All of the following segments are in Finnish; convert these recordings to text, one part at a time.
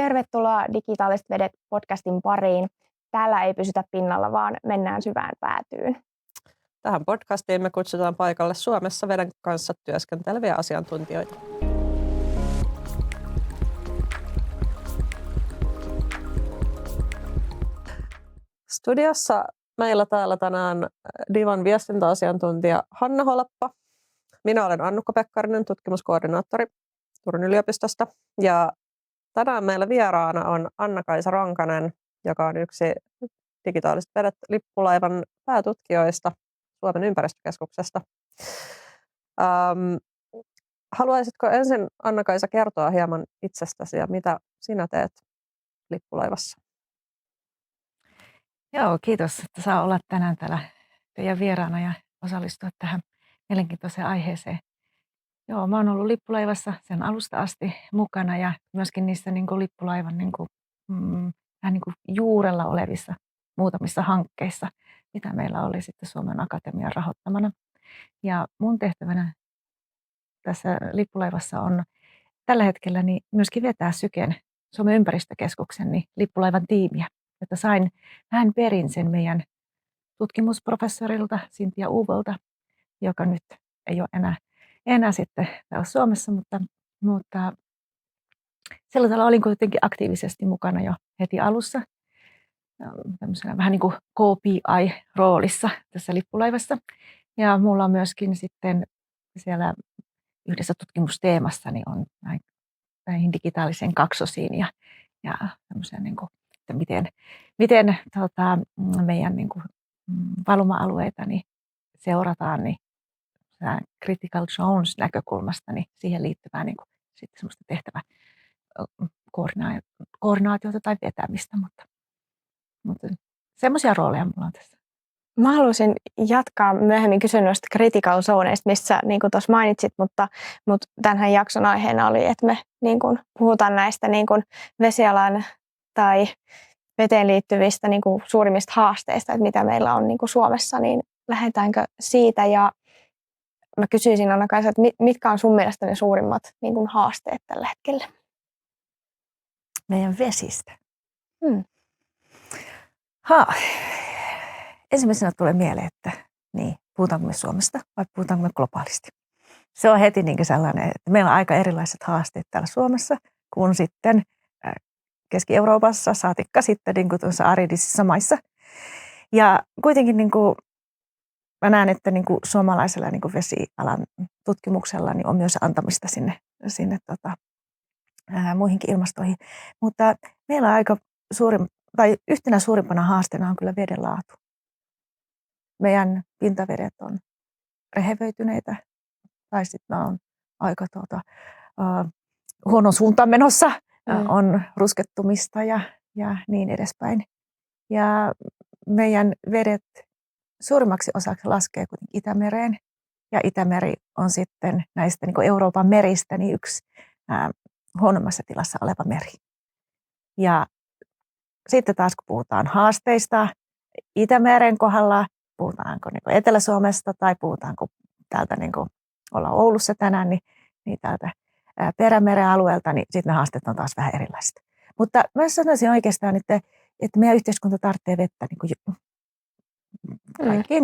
Tervetuloa Digitaaliset vedet podcastin pariin. Täällä ei pysytä pinnalla, vaan mennään syvään päätyyn. Tähän podcastiin me kutsutaan paikalle Suomessa veden kanssa työskenteleviä asiantuntijoita. Studiossa meillä täällä tänään Divan viestintäasiantuntija Hanna Holappa. Minä olen Annukka Pekkarinen, tutkimuskoordinaattori Turun yliopistosta. Ja tänään meillä vieraana on Anna-Kaisa Ronkanen, joka on yksi Digitaaliset vedet lippulaivan päätutkijoista Suomen ympäristökeskuksesta. Haluaisitko ensin, Anna-Kaisa, kertoa hieman itsestäsi ja mitä sinä teet lippulaivassa? Joo, kiitos, että saa olla tänään täällä teidän vieraana ja osallistua tähän mielenkiintoiseen aiheeseen. Joo, mä oon ollut lippulaivassa sen alusta asti mukana ja myöskin niissä lippulaivan vähän juurella olevissa muutamissa hankkeissa, mitä meillä oli sitten Suomen Akatemian rahoittamana. Ja mun tehtävänä tässä lippulaivassa on tällä hetkellä niin myöskin vetää Syken Suomen ympäristökeskuksen lippulaivan tiimiä, että sain vähän perin sen meidän tutkimusprofessorilta Sintia Uuvolta, joka nyt ei ole enää sitten täällä Suomessa, mutta sillä tavalla olin kuitenkin aktiivisesti mukana jo heti alussa tämmöisenä vähän niin kuin KPI-roolissa tässä lippulaivassa. Ja mulla on myöskin sitten siellä yhdessä tutkimusteemassa niin on näihin digitaalisen kaksosiin ja tämmöisiä niin kuin, että miten meidän niin kuin, valuma-alueita niin seurataan niin critical zones näkökulmasta niin siihen liittyvää niin kuin, sitten semmoista tehtävää koordinaatiota tai vetämistä, mutta semmoisia rooleja mulla on tässä. Mä haluaisin jatkaa myöhemmin kysyä noista critical zoneista, missä niin kuin tuossa mainitsit, mutta tämän jakson aiheena oli, että me niin kuin puhutaan näistä niin kuin vesialan tai veteen liittyvistä niin kuin suurimmista haasteista, että mitä meillä on niin kuin Suomessa, niin lähdetäänkö siitä? Ja mä kysyisin, Anna-Kaisa, että mitkä on sun mielestä ne suurimmat niin kuin haasteet tällä hetkellä? Meidän vesistä. Ensimmäisenä tulee mieleen, että niin, puhutaanko me Suomesta vai puhutaanko me globaalisti. Se on heti niin sellainen, että meillä on aika erilaiset haasteet täällä Suomessa kuin sitten Keski-Euroopassa, saatikka sitten niin kuin tuossa aridisissa maissa. Ja kuitenkin niin kuin mä näen, että niin kuin suomalaisella niin kuin vesialan tutkimuksella niin on myös antamista sinne muihinkin ilmastoihin. Mutta meillä on aika yhtenä suurimpana haasteena on kyllä veden laatu. Meidän pintavedet on rehevöityneitä tai sitten on aika huonon suuntaan menossa, on ruskettumista ja niin edespäin. Ja meidän vedet suurimmaksi osaksi laskee kuitenkin Itämereen ja Itämeri on sitten näistä niin kuin Euroopan meristä niin yksi huonommassa tilassa oleva meri. Ja sitten taas kun puhutaan haasteista Itämeren kohdalla, puhutaanko niin kuin Etelä-Suomesta tai puhutaanko täältä niin kuin ollaan Oulussa tänään, niin täältä Perämeren alueelta, niin sitten ne haasteet on taas vähän erilaiset. Mutta mä sanoisin oikeastaan, että meidän yhteiskunta tarvitsee vettä niin kuin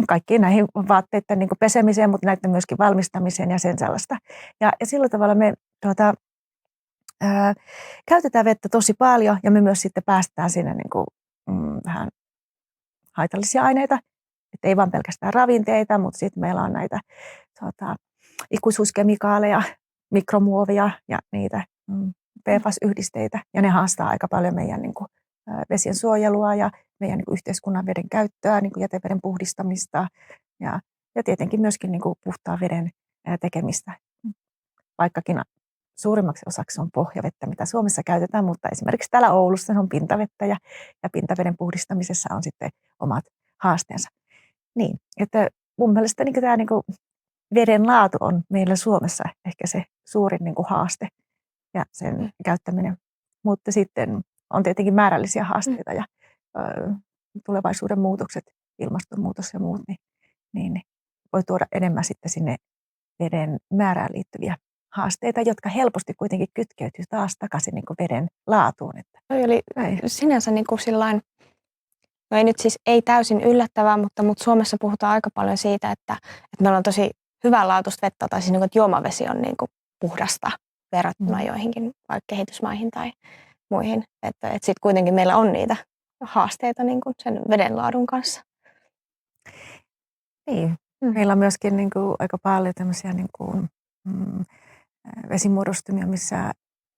kaikkiin näihin vaatteiden niin kuin pesemiseen, mutta näiden myöskin valmistamiseen ja sen sellaista. Ja sillä tavalla me käytetään vettä tosi paljon ja me myös sitten päästään sinne niin kuin, vähän haitallisia aineita. Että ei vain pelkästään ravinteita, mutta sitten meillä on näitä ikuisuuskemikaaleja, mikromuovia ja niitä PFAS-yhdisteitä. Ja ne haastaa aika paljon meidän niin kuin, vesien suojelua ja meidän niin kuin, yhteiskunnan veden käyttöä, niin kuin jäteveden puhdistamista ja tietenkin myöskin niin kuin, puhtaan veden tekemistä. Vaikkakin suurimmaksi osaksi on pohjavettä, mitä Suomessa käytetään, mutta esimerkiksi täällä Oulussa on pintavettä ja pintaveden puhdistamisessa on sitten omat haasteensa. Niin, että mun mielestä niin tämä niin kuin veden laatu on meillä Suomessa ehkä se suurin niin kuin haaste ja sen käyttäminen. Mutta sitten on tietenkin määrällisiä haasteita ja tulevaisuuden muutokset, ilmastonmuutos ja muut, niin voi tuoda enemmän sitten sinne veden määrään liittyviä haasteita, jotka helposti kuitenkin kytkeytyy taas takaisin niin kuin veden laatuun. Että Toi oli sinänsä niin kuin sillain, no ei nyt siis ei täysin yllättävää, mutta Suomessa puhutaan aika paljon siitä, että meillä on tosi hyvänlaatuista vettä, tai siis niin kuin, että juomavesi on niin kuin puhdasta verrattuna joihinkin vaikka kehitysmaihin tai muihin. Että sitten kuitenkin meillä on niitä haasteita niin kuin sen vedenlaadun kanssa. Niin, meillä on myöskin niin kuin aika paljon tämmöisiä niin kuin, vesimuodostumia,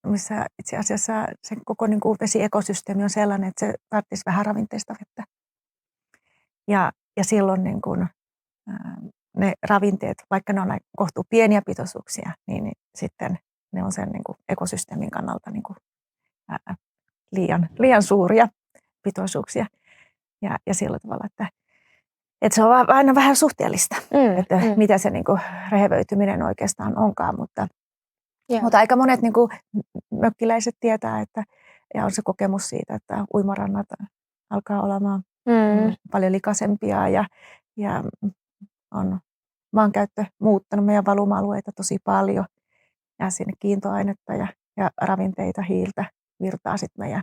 missä itse asiassa se koko niin kuin vesiekosysteemi on sellainen, että se tarvitsisi vähän ravinteista vettä. Ja silloin niin kuin, ne ravinteet, vaikka ne on kohtuu pieniä pitoisuuksia, niin sitten ne on sen niin kuin ekosysteemin kannalta niin kuin, liian suuria pitoisuuksia. Ja sillä tavalla, että se on aina vähän suhteellista, että mitä se niin kuin rehevöityminen oikeastaan onkaan. Mutta aika monet niin kuin mökkiläiset tietää, että, ja on se kokemus siitä, että uimarannat alkaa olemaan paljon likaisempia ja on maankäyttö muuttanut meidän valuma-alueita tosi paljon. Ja sinne kiintoainetta ja ravinteita, hiiltä virtaa sitten meidän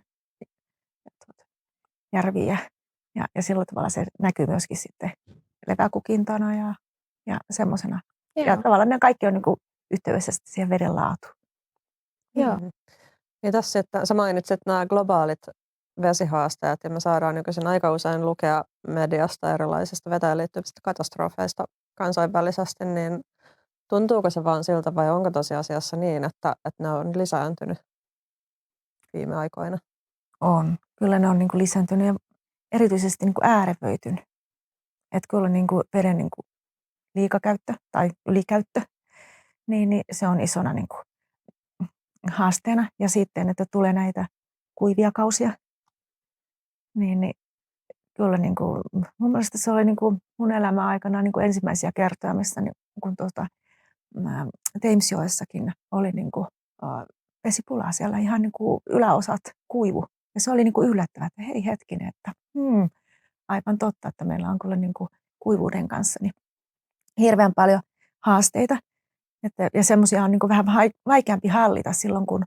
järviin. Ja sillä tavalla se näkyy myöskin sitten leväkukintana ja semmoisena. Ja tavallaan ne kaikki on niin kuin yhteydessä siihen veden laatuun. Joo. Ja tässä, että sä mainitsit nämä globaalit vesihaasteet, ja me saadaan nykyisin aika usein lukea mediasta erilaisista veteen liittyvistä katastrofeista kansainvälisesti, niin tuntuuko se vaan siltä vai onko tosiasiassa niin, että ne on lisääntynyt viime aikoina? On. Kyllä ne on niin kuin lisääntynyt ja erityisesti niin kuin äärevöitynyt. Että kyllä niin kuin veden niin kuin liikakäyttö tai ylikäyttö, niin se on isona niin kuin haasteena. Ja sitten, että tulee näitä kuivia kausia, niin kyllä niin kuin, mun mielestä se oli niin kuin mun elämän aikana niin kuin ensimmäisiä kertoja, missä niin kun Teimsjoessakin oli niin kuin, vesipulaa siellä ihan niin kuin yläosat kuivu. Ja se oli niin kuin yllättävää, että hei hetkinen, että aivan totta, että meillä on kyllä niin kuin kuivuuden kanssa niin hirveän paljon haasteita. Ja semmoisia on niin kuin vähän vaikeampi hallita silloin, kun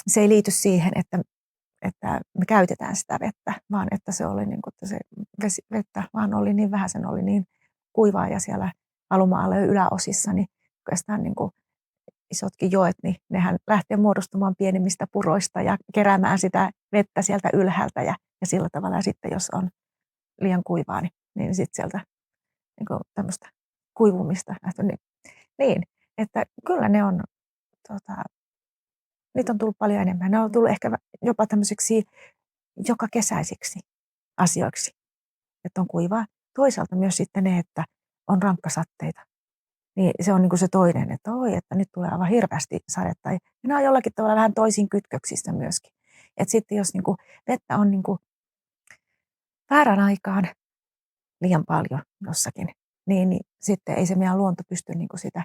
se ei liity siihen, että me käytetään sitä vettä, vaan että se oli niin kuin, että se vettä vaan oli niin vähän, sen oli niin kuivaa ja siellä valuma-alueen yläosissa, niin oikeastaan niin kuin isotkin joet, niin nehän lähtee muodostumaan pienimmistä puroista ja keräämään sitä vettä sieltä ylhäältä ja sillä tavalla. Ja sitten jos on liian kuivaa, niin sitten sieltä niin tämmöistä kuivumista. Niin, että kyllä ne on, niitä on tullut paljon enemmän. Ne on tullut ehkä jopa tämmöisiksi joka kesäisiksi asioiksi, että on kuivaa. Toisaalta myös sitten ne, että on rankkasatteita. Niin se on niin kuin se toinen, että nyt tulee aivan hirveästi sadetta. Ja nämä on jollakin tavalla vähän toisin kytköksissä myöskin. Että sitten jos niin kuin vettä on niin kuin väärän aikaan liian paljon jossakin, niin sitten ei se meidän luonto pysty niin kuin sitä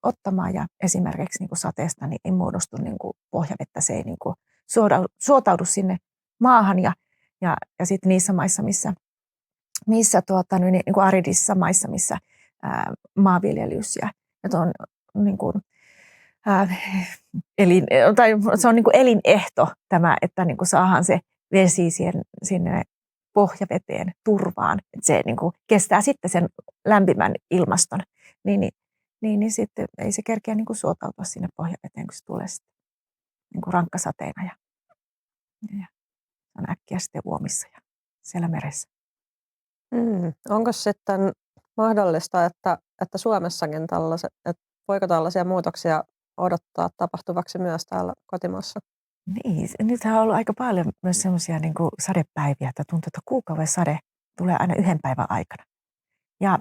ottamaan. Ja esimerkiksi niin kuin sateesta niin ei muodostu niin kuin pohjavettä, se ei niin kuin suotaudu sinne maahan. Ja sitten niissä maissa, missä niin kuin aridisissa maissa, missä maanviljelys ja on niin kuin, se on niin kuin elinehto tämä, että niin kuin saadaan se vesi sinne pohjaveteen turvaan, että se niin kuin kestää sitten sen lämpimän ilmaston, niin sitten ei se kerkeä niin kuin suotautua sinne pohjaveteen, kun se tulee sitten niin kuin rankkasateena ja on äkkiä sitten uomissa ja siellä meressä. Onko sitten mahdollista, että Suomessakin voiko tällaisia muutoksia odottaa tapahtuvaksi myös täällä kotimaassa? Niin, nythän on ollut aika paljon myös semmoisia niin kuin sadepäiviä, että tuntuu, että kuukauden sade tulee aina yhden päivän aikana. Ja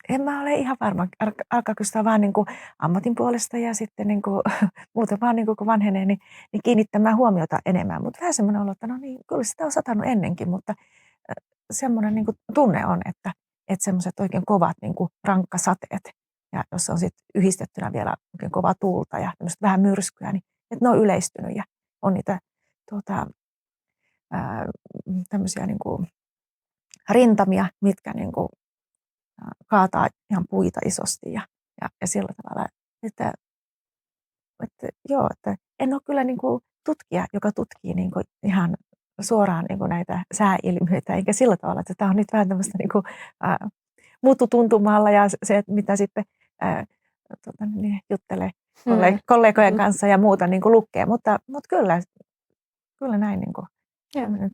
en mä ole ihan varma, alkaako sitä vaan niin kuin ammatin puolesta ja sitten niin kuin, muuten vaan niin kuin kun vanhenee, niin kiinnittämään huomiota enemmän. Mutta vähän semmoinen olo, että no niin, kyllä sitä on satanut ennenkin, mutta semmoinen niin kuin tunne on, että semmoiset oikein kovat niin kuin rankkasateet, ja jos on sitten yhdistettynä vielä oikein kovaa tuulta ja tämmöistä vähän myrskyä, niin että ne on yleistynyt ja on niitä tämmöisiä niin kuin rintamia, mitkä niin kuin kaataa ihan puita isosti ja sillä tavalla, että että en ole kyllä niin kuin tutkija, joka tutkii niin kuin ihan suoraan niin kuin näitä sääilmiöitä, eikä sillä tavalla, että tämä on nyt vähän tämmöistä niin kuin, mututuntumalla ja se, että mitä sitten juttelee kollegojen kanssa ja muuta niin kuin lukee, mutta kyllä näin niin kuin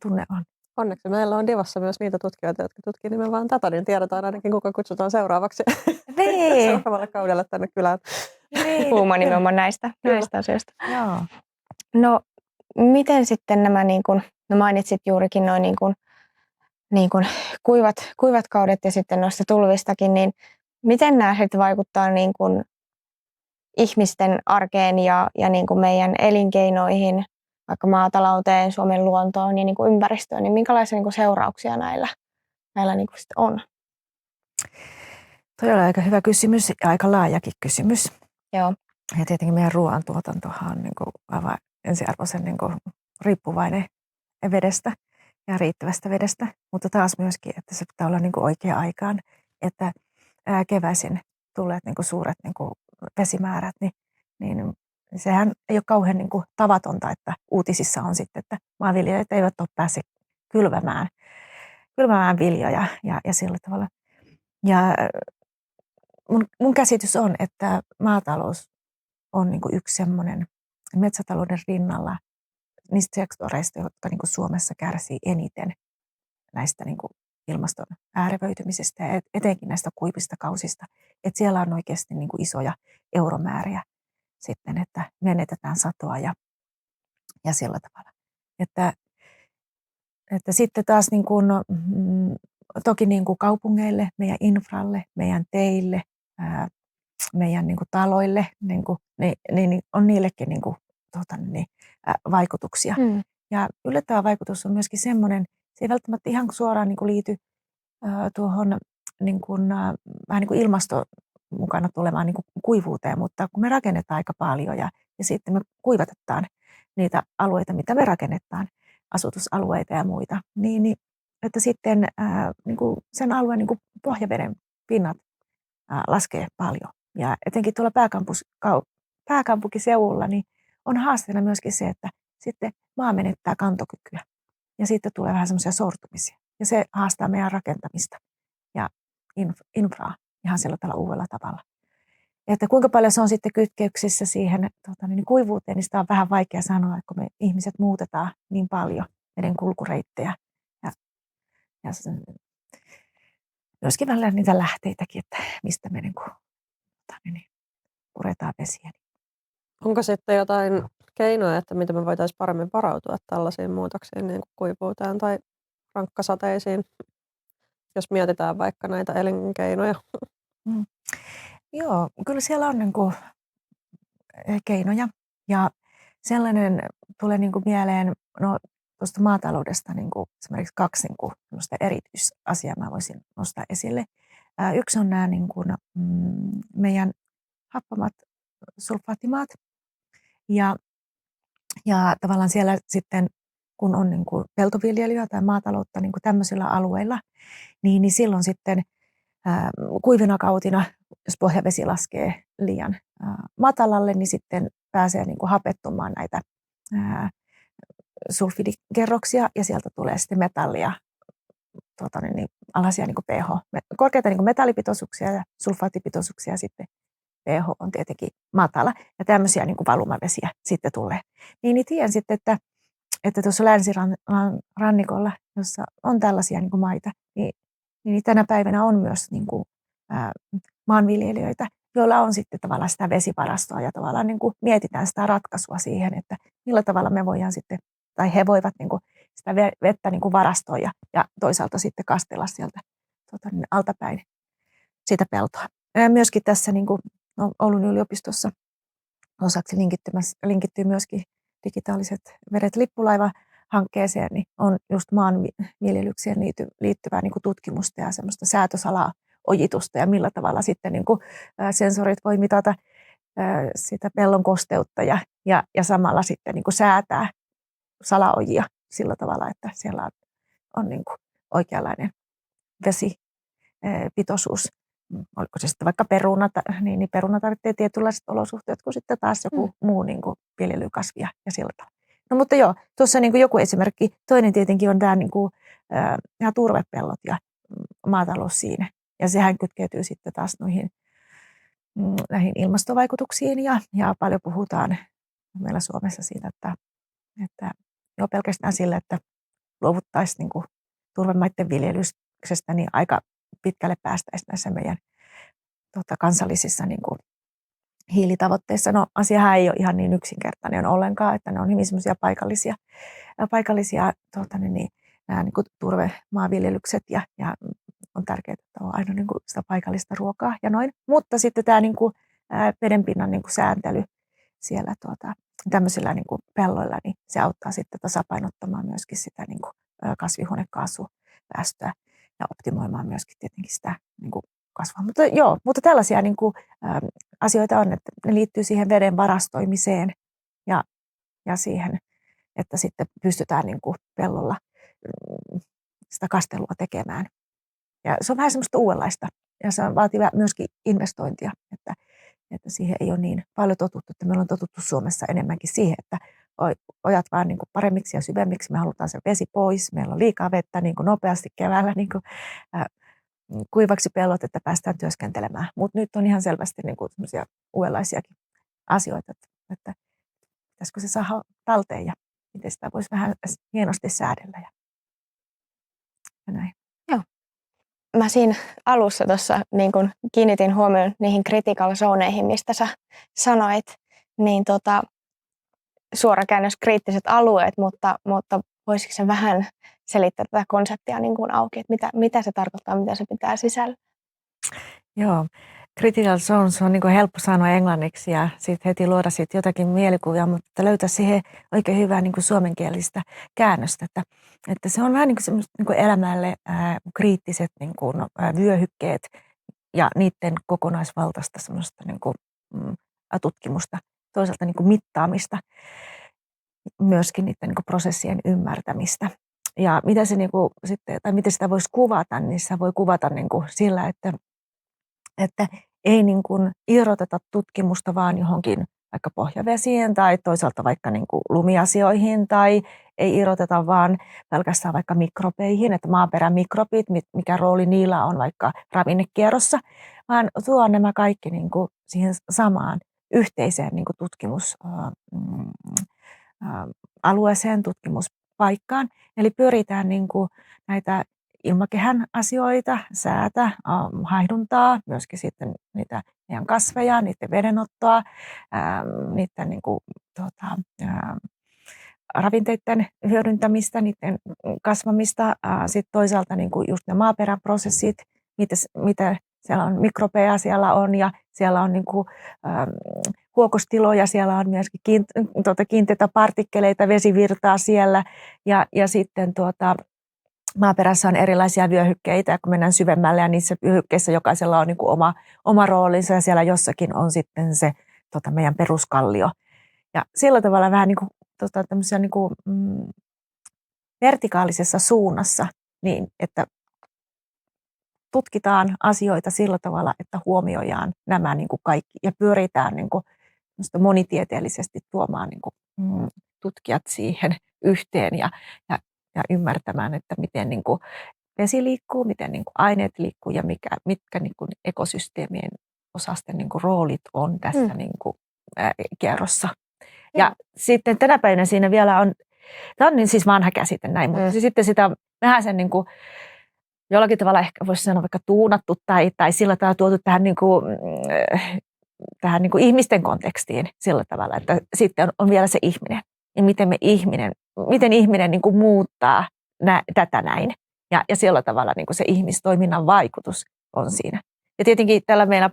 tunne on. Onneksi meillä on Divassa myös niitä tutkijoita, jotka tutkii nimenomaan tätä, niin tiedetään ainakin, kuka kutsutaan seuraavaksi seuraavalle kaudelle tänne kylään. Puhumaan nimenomaan näistä asioista. Joo. No, miten sitten nämä, niin kuin, no mainitsit juurikin noin niin kuin kuivat kaudet ja sitten noista tulvistakin, niin miten nämä sitten vaikuttaa niin kuin ihmisten arkeen ja niin kuin meidän elinkeinoihin, vaikka maatalouteen, Suomen luontoon ja niin kuin ympäristöön, niin minkälaisia niin kuin seurauksia näillä niin kuin sitten on? Toi on aika hyvä kysymys ja aika laajakin kysymys. Joo. Ja tietenkin meidän ruoantuotantohan on niin kuin aivan ensiarvoisen niin kuin riippuvainen vedestä ja riittävästä vedestä, mutta taas myöskin, että se pitää olla niin kuin oikea aikaan, että keväisin tulleet niin kuin suuret niin kuin vesimäärät, niin sehän ei ole kauhean niin kuin tavatonta, että uutisissa on sitten, että maanviljelijät eivät ole päässeet kylvämään viljoja ja sillä tavalla. Ja mun käsitys on, että maatalous on niin kuin yksi semmoinen metsätalouden rinnalla niistä sektoreista, jotka niin kuin Suomessa kärsii eniten näistä niin kuin ilmaston äärevöitymisestä ja etenkin näistä kuivista kausista. Että siellä on oikeasti niin kuin isoja euromääriä sitten, että menetetään satoa ja sillä tavalla. Että sitten taas niin kuin, toki niin kuin kaupungeille, meidän infralle, meidän teille, meidän niin kuin taloille, niin on niillekin niin kuin, vaikutuksia. Ja yllättävä vaikutus on myöskin semmoinen, se ei välttämättä ihan suoraan niin kuin liity tuohon niin kuin, vähän niin kuin ilmaston mukana tulevaan niin kuin kuivuuteen, mutta kun me rakennetaan aika paljon ja sitten me kuivatetaan niitä alueita, mitä me rakennetaan, asutusalueita ja muita, niin että sitten niin kuin sen alueen niin kuin pohjaveden pinnat laskee paljon. Ja etenkin tuolla pääkaupunkiseudulla niin on haasteena myöskin se, että sitten maa menettää kantokykyä ja sitten tulee vähän semmoisia sortumisia. Ja se haastaa meidän rakentamista ja infraa ihan sillä tavalla uudella tavalla. Että kuinka paljon se on sitten kytkeyksissä siihen kuivuuteen, niin sitä on vähän vaikea sanoa, kun me ihmiset muutetaan niin paljon meidän kulkureittejä ja myöskin välillä niitä lähteitäkin, että mistä me puretaan vesiä. Onko sitten jotain keinoja, että miten me voitaisiin paremmin varautua tällaisiin muutoksiin, niin kuin kuivuuteen tai rankkasateisiin, jos mietitään vaikka näitä elinkeinoja? Joo, kyllä siellä on niin kuin keinoja ja sellainen tulee niin kuin mieleen, no tuosta maataloudesta niin kuin esimerkiksi kaksi niin kuin erityisasiaa mä voisin nostaa esille. Yksi on nämä niin kuin, meidän happamat sulfaattimaat ja tavallaan siellä sitten kun on niin kuin peltoviljelyä tai maataloutta niin kuin tämmöisillä alueilla, niin silloin sitten kuivina kautina, jos pohjavesi laskee liian matalalle, niin sitten pääsee niin kuin hapettumaan näitä sulfidikerroksia ja sieltä tulee sitten metallia, alaisia niin kuin pH, korkeita niin kuin metallipitoisuuksia ja sulfaattipitoisuuksia, sitten pH on tietenkin matala ja tämmöisiä niin kuin valumavesiä sitten tulee. Niin tiedän sitten, että tuossa länsirannikolla, jossa on tällaisia niin kuin maita, niin tänä päivänä on myös niin kuin, maanviljelijöitä, joilla on sitten tavallaan sitä vesivarastoa ja tavallaan niin kuin mietitään sitä ratkaisua siihen, että millä tavalla me voidaan sitten, tai he voivat niin kuin sitä vettä niin kuin varastoida ja toisaalta sitten kastella sieltä altapäin sitä peltoa. Myöskin tässä niin kuin Oulun yliopistossa osaksi linkittyy myöskin digitaaliset vedet lippulaiva-hankkeeseen, niin on just maanviljelykseen liittyvää niin kuin tutkimusta ja semmoista säätösalaa ojitusta ja millä tavalla sitten niin kuin sensorit voi mitata sitä pellon kosteutta ja samalla sitten niin kuin säätää salaojia sillä tavalla, että siellä on niin kuin oikeanlainen vesipitoisuus oliko se sitten vaikka peruna, niin peruna tarvitsee tietynlaiset olosuhteet kuin sitten taas joku muu niin kuin viljelykasvi ja sillä tavalla. No mutta joo, tuossa niin kuin joku esimerkki. Toinen tietenkin on nämä turvepellot ja maatalous siinä. Ja sehän kytkeytyy sitten taas näihin ilmastovaikutuksiin ja paljon puhutaan meillä Suomessa siitä, että jo pelkästään sillä, että luovuttaisiin niin kuin turvemaiden viljelyksestä, niin aika pitkälle päästäisiin näissä meidän kansallisissa niin kuin hiilitavoitteissa. No asiahan ei ole ihan niin yksinkertainen ollenkaan, että ne on hyvin semmoisia paikallisia nämä niin kuin turvemaanviljelykset ja on tärkeää, että on aina niin kuin sitä paikallista ruokaa ja noin. Mutta sitten tämä niin kuin vedenpinnan niin kuin sääntely siellä tämmöisillä niin kuin pelloilla, niin se auttaa sitten tasapainottamaan myöskin sitä niin kuin kasvihuonekaasupäästöä ja optimoimaan myöskin tietenkin sitä niin kuin kasvua. Mutta tällaisia niin kuin, asioita on, että ne liittyy siihen veden varastoimiseen ja siihen, että sitten pystytään niin kuin pellolla sitä kastelua tekemään. Ja se on vähän semmoista uudenlaista ja se vaatii myöskin investointia, että siihen ei ole niin paljon totuttu, että meillä on totuttu Suomessa enemmänkin siihen, että ojat vaan niin kuin paremmiksi ja syvemmiksi, me halutaan se vesi pois, meillä on liikaa vettä niin kuin nopeasti keväällä niin kuin, kuivaksi pellot, että päästään työskentelemään. Mutta nyt on ihan selvästi niin kuin semmoisia uudenlaisiakin asioita, että pitäisikö se saada talteen ja miten sitä voisi vähän hienosti säädellä ja näin. Joo. Mä siinä alussa tuossa niin kun kiinnitin huomioon niihin critical zoneihin, mistä sä sanoit, niin suora käännös kriittiset alueet, mutta voisiko se vähän selittää tätä konseptia niin kuin auki, että mitä se tarkoittaa, mitä se pitää sisällä? Joo, critical zones on niin kuin helppo sanoa englanniksi ja sitten heti luoda siitä jotakin mielikuvia, mutta löytää siihen oikein hyvää niin kuin suomenkielistä käännöstä, että se on vähän niin kuin semmoista niin kuin elämälle kriittiset niin kuin, vyöhykkeet ja niiden kokonaisvaltaista semmoista niin kuin, tutkimusta, toisaalta niin kuin mittaamista, myöskin niiden niin kuin prosessien ymmärtämistä. Ja mitä se niin kuin sitten, tai miten sitä voisi kuvata, niin sitä voi kuvata niin kuin sillä, että ei niin kuin irroteta tutkimusta vaan johonkin vaikka pohjavesiin tai toisaalta vaikka niin kuin lumiasioihin tai ei irroteta vaan pelkästään vaikka mikrobeihin, että maaperän mikrobit, mikä rooli niillä on vaikka ravinnekierrossa, vaan tuo nämä kaikki niin kuin siihen samaan yhteiseen niin kuin tutkimusalueeseen, tutkimuspaikkaan. Eli pyritään niin kuin näitä ilmakehän asioita, säätä, haihduntaa, myöskin sitten niitä meidän kasveja, niiden vedenottoa, niiden niin kuin, ravinteiden hyödyntämistä, niiden kasvamista, sitten toisaalta niin kuin just ne maaperäprosessit, mitä siellä on mikrobeja siellä on ja siellä on niin kuin, huokostiloja, siellä on myöskin kiinteitä partikkeleita, vesivirtaa siellä ja sitten maaperässä on erilaisia vyöhykkeitä, ja kun mennään syvemmälle ja niissä vyöhykkeissä jokaisella on niin kuin oma roolinsa ja siellä jossakin on sitten se meidän peruskallio. Ja sillä tavalla vähän niin kuin, tämmöisiä niin kuin, vertikaalisessa suunnassa, niin että tutkitaan asioita sillä tavalla, että huomioidaan nämä niin kuin kaikki ja pyritään niin kuin monitieteellisesti tuomaan niin kuin, tutkijat siihen yhteen ja ymmärtämään, että miten niin kuin vesi liikkuu, miten niin kuin aineet liikkuu ja mitkä niin kuin ekosysteemien osasten niin kuin roolit on tässä niin kuin, kierrossa. Ja sitten tänä päivänä siinä vielä on, tämä on niin siis vanha käsite näin, mutta sitten sitä vähän sen niin kuin, jollakin tavalla ehkä voisi sanoa vaikka tuunattu tai sillä tavalla tuotu tähän niin kuin ihmisten kontekstiin sillä tavalla, että sitten on vielä se ihminen. Ja miten ihminen niin kuin muuttaa tätä näin. Ja sillä tavalla niin kuin se ihmistoiminnan vaikutus on siinä. Ja tietenkin tällä meillä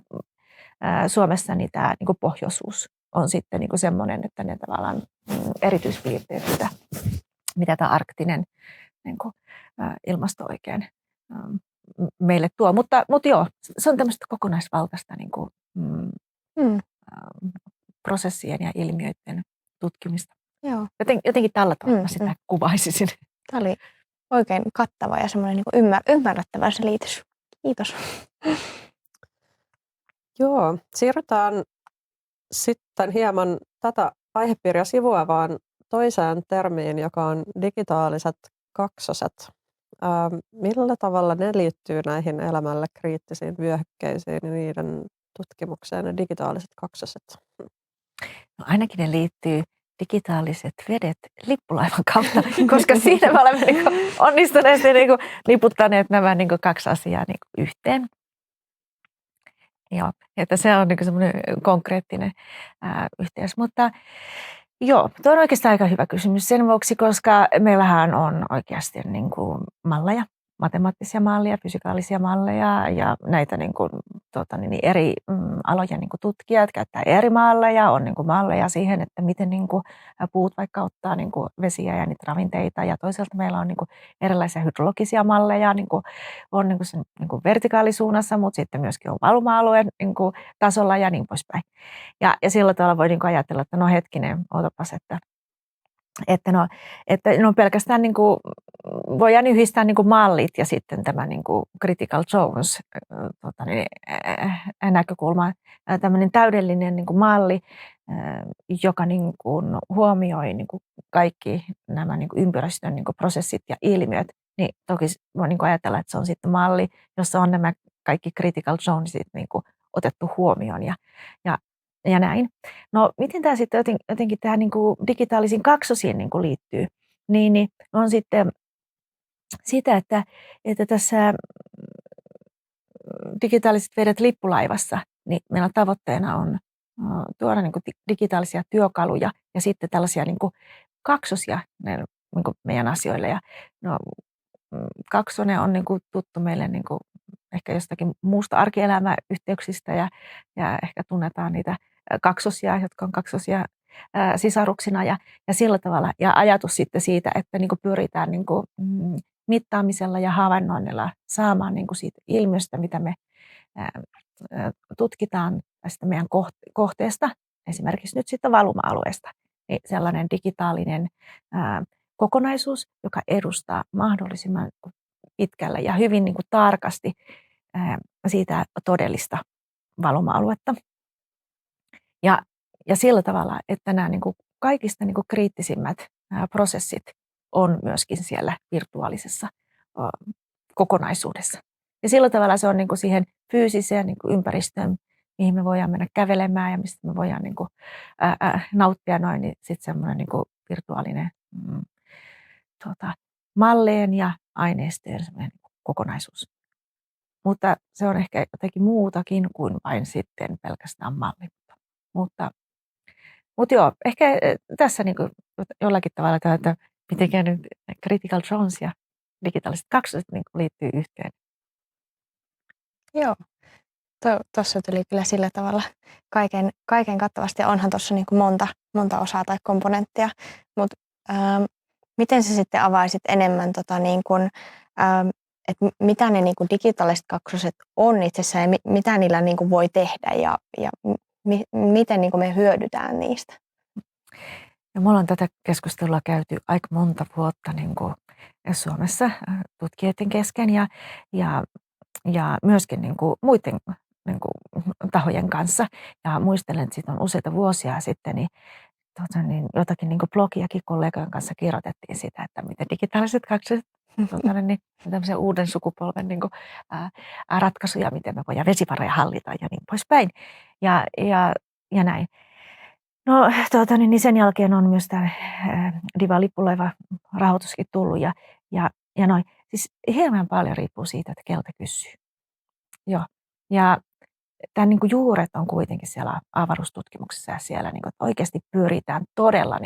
Suomessa niin tämä niin kuin pohjoisuus on sitten niin kuin semmoinen, että ne tavallaan erityispiirteet, mitä tämä arktinen niin kuin, ilmasto oikein meille tuo. Mutta joo, se on tämmöistä kokonaisvaltaista niin kuin, prosessien ja ilmiöiden tutkimista. Joo. Jotenkin tällä tavalla sitä kuvaisisin. Tämä oli oikein kattava ja semmoinen niin ymmärrettävä selitys. Kiitos. Joo, siirrytään sitten hieman tätä aihepiiriä sivuavaan toiseen termiin, joka on digitaaliset kaksoset. Millä tavalla ne liittyy näihin elämälle kriittisiin vyöhykkeisiin ja niiden tutkimukseen, ne digitaaliset kaksoset? No ainakin ne liittyy digitaaliset vedet lippulaivan kautta, koska siinä me olemme onnistuneesti liputtaneet nämä kaksi asiaa yhteen. Joo, että se on semmoinen konkreettinen yhteys. Mutta joo, tuo on oikeastaan aika hyvä kysymys sen vuoksi, koska meillähän on oikeasti malleja, matemaattisia malleja, fysikaalisia malleja ja näitä eri alojen tutkijat käyttää eri malleja, on malleja siihen, että miten puut vaikka ottaa vesiä ja niitä ravinteita ja toisaalta meillä on erilaisia hydrologisia malleja, on sen vertikaalisuunnassa, mutta sitten myöskin on valuma-alueen tasolla ja niin poispäin. Ja sillä tavalla voi ajatella, että no hetkinen, otapas, että ne on pelkästään voidaan yhdistää mallit ja sitten tämä critical zones näkökulma, tämmöinen täydellinen malli, joka huomioi kaikki nämä ympäristön prosessit ja ilmiöt, niin toki voi ajatella, että se on sitten malli, jossa on nämä kaikki critical zonesit otettu huomioon ja näin. No miten tämä sitten jotenkin tähän digitaalisiin kaksosiin liittyy, niin on sitten sitä, että tässä digitaaliset vedet lippulaivassa, niin meillä tavoitteena on tuoda digitaalisia työkaluja ja sitten tällaisia kaksosia meidän asioille. Ja no, kaksonen on tuttu meille ehkä jostakin muusta arkielämäyhteyksistä ja ehkä tunnetaan niitä kaksosia, jotka on kaksosia sisaruksina ja sillä tavalla. Ja ajatus sitten siitä, että pyritään mittaamisella ja havainnoinnilla saamaan siitä ilmiöstä, mitä me tutkitaan tästä meidän kohteesta, esimerkiksi nyt sitten valuma-alueesta, niin sellainen digitaalinen kokonaisuus, joka edustaa mahdollisimman pitkälle ja hyvin tarkasti siitä todellista valuma-aluetta. Ja sillä tavalla, että nämä kaikista kriittisimmät prosessit on myöskin siellä virtuaalisessa kokonaisuudessa. Ja sillä tavalla se on siihen fyysiseen ympäristöön, mihin me voidaan mennä kävelemään ja mistä me voidaan nauttia noin, niin sitten semmoinen virtuaalinen mallien ja aineistojen kokonaisuus. Mutta se on ehkä jotenkin muutakin kuin vain sitten pelkästään malli. Mutta joo, ehkä tässä jollakin tavalla, että miten nyt critical zones ja digitaaliset kaksoset liittyy yhteen. Joo, tuossa tuli kyllä sillä tavalla kaiken kattavasti ja onhan tuossa monta osaa tai komponenttia, mutta miten sä sitten avaisit enemmän, että mitä ne digitaaliset kaksoset on itsessään ja mitä niillä voi tehdä ja miten me hyödytään niistä? Ja me ollaan tätä keskustelua käyty aika monta vuotta Suomessa tutkijoiden kesken ja myöskin muiden tahojen kanssa. Ja muistelen, että siitä on useita vuosia sitten, niin jotakin blogiakin kollegojen kanssa kirjoitettiin sitä, että miten digitaaliset kaksoset niin tämmöisen uuden sukupolven ratkaisuja, miten me voidaan vesivaroja hallita ja niin poispäin. Ja näin. No niin sen jälkeen on myös tämä DIVA-lippulaiva rahoituskin tullut ja noin. Siis hirveän paljon riippuu siitä, että keltä kysyy. Joo. Ja tämän juuret on kuitenkin siellä avaruustutkimuksessa ja siellä että oikeasti pyritään todella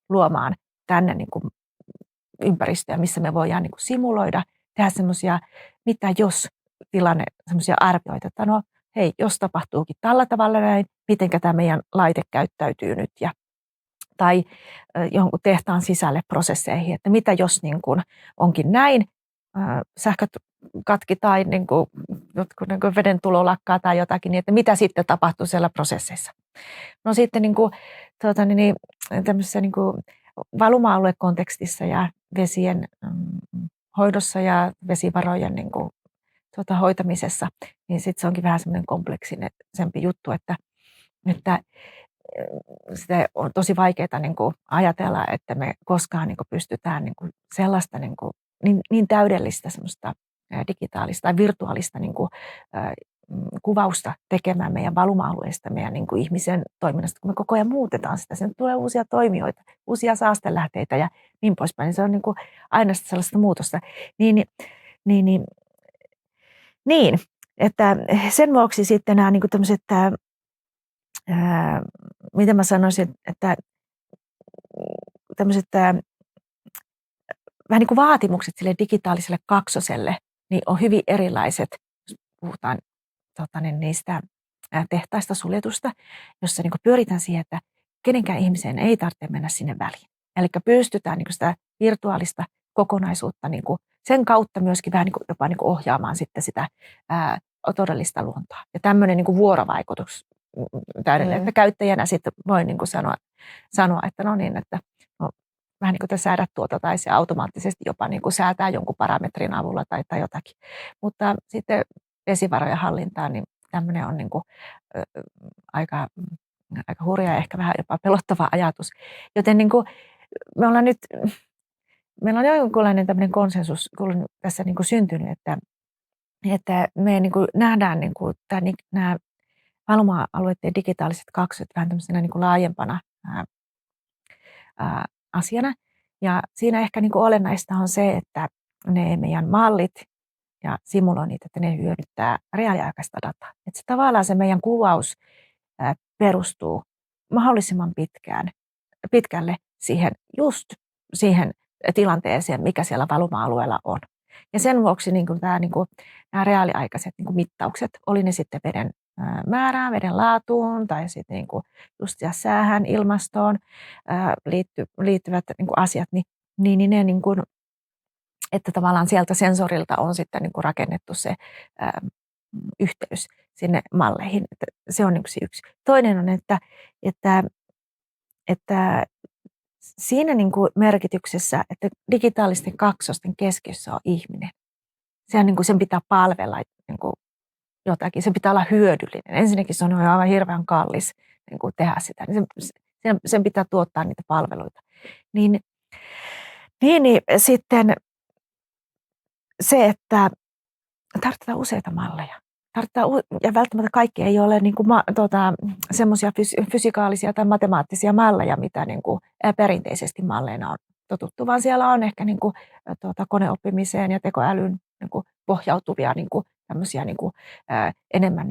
luomaan tänne ympäristöä, missä me voidaan simuloida, tehdä semmoisia, mitä jos tilanne, semmoisia arvioita, että no hei, jos tapahtuukin tällä tavalla näin, miten tämä meidän laite käyttäytyy nyt tai jonkun tehtaan sisälle prosesseihin, että mitä jos onkin näin, sähköt katki tai jotkut veden tulo lakkaa tai jotakin, niin että mitä sitten tapahtuu siellä prosesseissa. No sitten tämmöisessä valuma-aluekontekstissa ja vesien hoidossa ja vesivarojen hoitamisessa, niin sitten se onkin vähän semmoinen kompleksisempi juttu, että sitä on tosi vaikeaa niin kuin ajatella, että me koskaan niin kuin pystytään niin kuin sellaista niin täydellistä semmoista digitaalista tai virtuaalista niin kuin, kuvausta tekemään meidän valuma-alueista, meidän niin kuin ihmisen toiminnasta, kun me koko ajan muutetaan sitä. Sinne tulee uusia toimijoita, uusia saastelähteitä ja niin poispäin. Niin se on niin kuin aina sellaista muutosta. Niin, että sen vuoksi sitten nämä niin kuin tämmöiset, miten mä sanoisin, että tämmöiset vähän niin kuin vaatimukset sille digitaaliselle kaksoselle niin on hyvin erilaiset, jos puhutaan niistä tehtaista suljetusta, jossa niin kuin pyritään siihen, että kenenkään ihmiseen ei tarvitse mennä sinne väliin. Eli pystytään niin kuin sitä virtuaalista kokonaisuutta niin kuin sen kautta myöskin vähän niin kuin jopa niin kuin ohjaamaan sitten sitä todellista luontoa. Ja tämmöinen niin kuin vuorovaikutus täydellinen, että käyttäjänä sitten voi niin kuin sanoa, että no niin, että no, vähän niin kuin säädät tuota tai se automaattisesti jopa niin kuin säätää jonkun parametrin avulla tai jotakin. Mutta sitten vesivarojen hallintaan, niin tämmöinen on niin kuin, aika hurja ja ehkä vähän jopa pelottava ajatus. Joten niin kuin meillä on jonkunlainen tämmöinen konsensus tässä niin kuin syntynyt, että me niin kuin nähdään niin kuin nämä valuma-alueiden digitaaliset kaksot vähän tämmöisenä niin kuin laajempana asiana. Ja siinä ehkä niin kuin olennaista on se, että ne meidän mallit ja simuloinnit, että ne hyödyttää reaaliaikaista dataa. Että tavallaan se meidän kuvaus perustuu mahdollisimman pitkälle just siihen tilanteeseen, mikä siellä valuma-alueella on. Ja sen vuoksi nämä reaaliaikaiset mittaukset, oli ne sitten veden määrään, veden laatuun tai sitten just säähän, ilmastoon liittyvät asiat, niin ne että tavallaan sieltä sensorilta on sitten rakennettu se yhteys sinne malleihin. Että se on yksi. Toinen on, että siinä merkityksessä, että digitaalisten kaksosten keskiössä on ihminen. Sen pitää palvella jotakin, sen pitää olla hyödyllinen. Ensinnäkin se on aivan hirveän kallis tehdä sitä. Sen pitää tuottaa niitä palveluita. Niin sitten se, että tarvitaan useita malleja. Ja välttämättä kaikki ei ole semmoisia fysikaalisia tai matemaattisia malleja, mitä perinteisesti malleina on totuttu, vaan siellä on ehkä koneoppimiseen ja tekoälyyn pohjautuvia tämmöisiä enemmän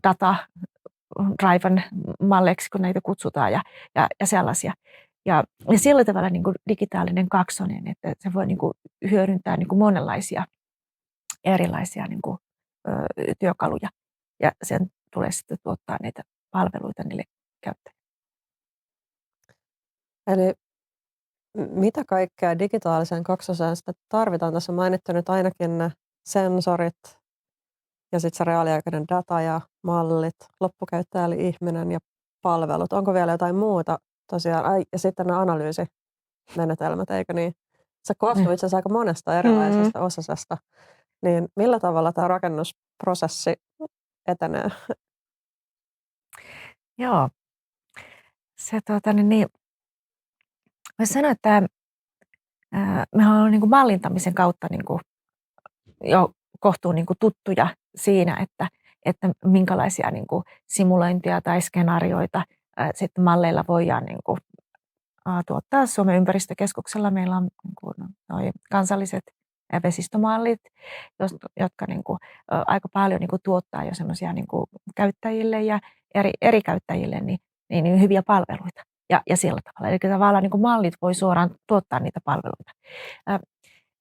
data-driven malleiksi, kun näitä kutsutaan ja sellaisia. Ja sillä tavalla digitaalinen kaksonen, että se voi hyödyntää monenlaisia erilaisia työkaluja ja sen tulee sitten tuottaa niitä palveluita niille käyttäjille. Eli mitä kaikkea digitaalisen kaksoseen sitten tarvitaan? Tässä on mainittu nyt ainakin ne sensorit ja sitten se reaaliaikainen data ja mallit, loppukäyttäjä eli ihminen ja palvelut. Onko vielä jotain muuta tosiaan? Ja sitten ne analyysimenetelmät, eikö niin? Se koostuu itse asiassa aika monesta erilaisesta osasesta. Niin millä tavalla tämä rakennusprosessi etenee? Joo. Se mä sanon, että me ollaan mallintamisen kautta jo kohtuun tuttuja siinä, että minkälaisia simulointia tai skenaarioita sitten malleilla voidaan tuottaa. Suomen ympäristökeskuksella meillä on noi kansalliset vesistömallit, jotka aika paljon tuottaa jo semmoisia käyttäjille ja eri käyttäjille niin hyviä palveluita. Ja sillä tavalla. Eli tavallaan mallit voi suoraan tuottaa niitä palveluita.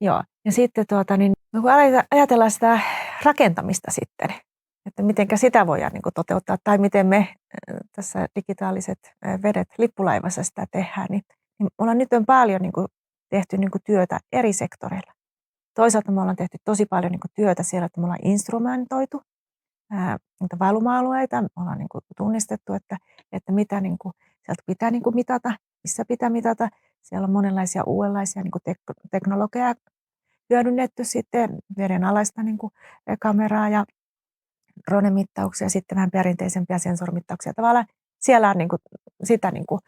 Joo. Ja sitten kun ajatellaan sitä rakentamista sitten, että miten sitä voidaan toteuttaa tai miten me tässä digitaaliset vedet lippulaivassa sitä tehdään, niin me ollaan nyt paljon tehty työtä eri sektoreilla. Toisaalta me ollaan tehty tosi paljon työtä siellä, että me ollaan instrumentoitu niitä valuma-alueita. Me ollaan tunnistettu, että mitä sieltä pitää mitata, missä pitää mitata. Siellä on monenlaisia uudenlaisia teknologiaa hyödynnetty sitten vedenalaista niin kuin kameraa ja drone-mittauksia, sitten vähän perinteisempiä sensorimittauksia. Tavallaan siellä on niin kuin, sitä niin kuin,